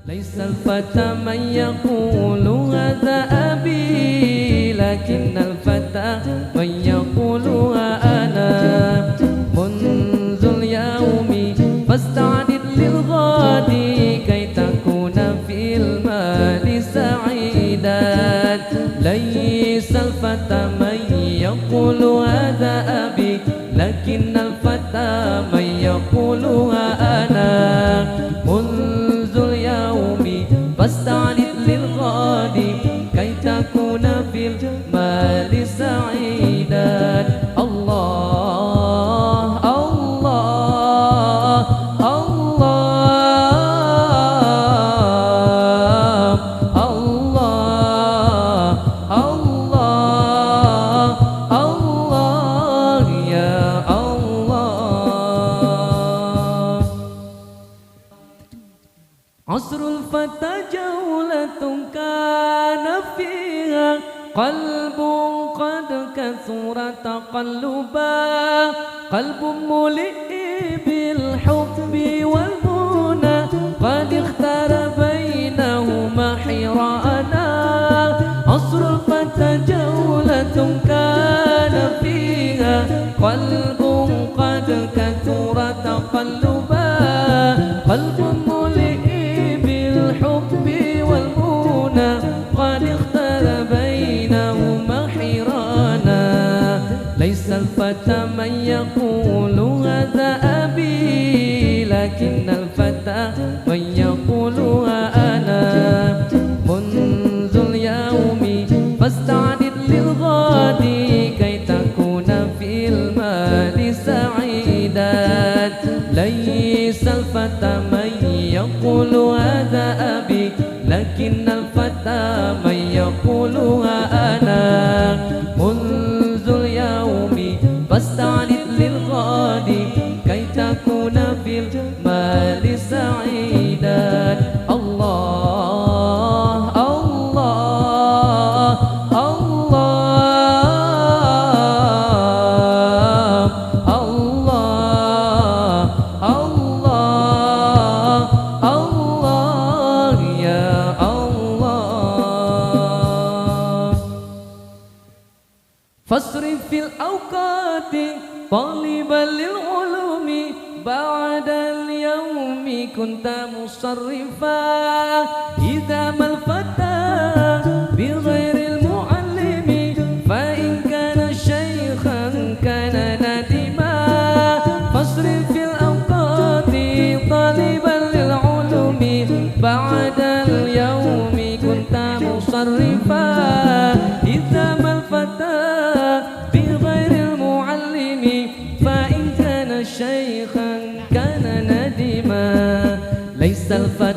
ليس الفتى من يقول هذا أبي، لكن الفتى من يقول أنا. منذ اليوم فاستعد للغد كي تكون في المال سعيدا. ليس الفتى من يقول هذا أبي، لكن الفتى من يقول أنا. منذ اليوم فاستعد للغد كي تكون في المال سعيدا. الله الله الله الله الله الله يا الله. عصر الفتى جولة كان فيها قلب قد كثر تقلبا، قلب ملئ بالحب والمنى قد اختار بينهما حيرانا. عصر الفتى جولة كان فيها قلب قد كثر تقلبا، قلب ملئ بالحب والمنى قد اختار بينهما حيرانا. ليس الفتى من يقول هذا أبي، لكن الفتى من يقول أنا. منذ اليوم فاستعد للغد كي تكون في المال سعيدا. ليس الفتى من يقول هذا أبي، لكن الفتى من يقول أنا. منذ اليوم فاستعد للغد كي تكون في المال سعيدا. الله الله الله الله الله الله يا الله. فاصرف في الأوقات طالبا للعلوم، بعد اليوم كنت مصرفا. إذا ما الفتى بغير المعلم، فإن كان شيخا كان ندما. فاصرف في الأوقات طالبا للعلوم، بعد اليوم كنت مصرفا. إذا ما الفتى بغير المعلم، فإن كان شيخا كان ندما. ليس الفتى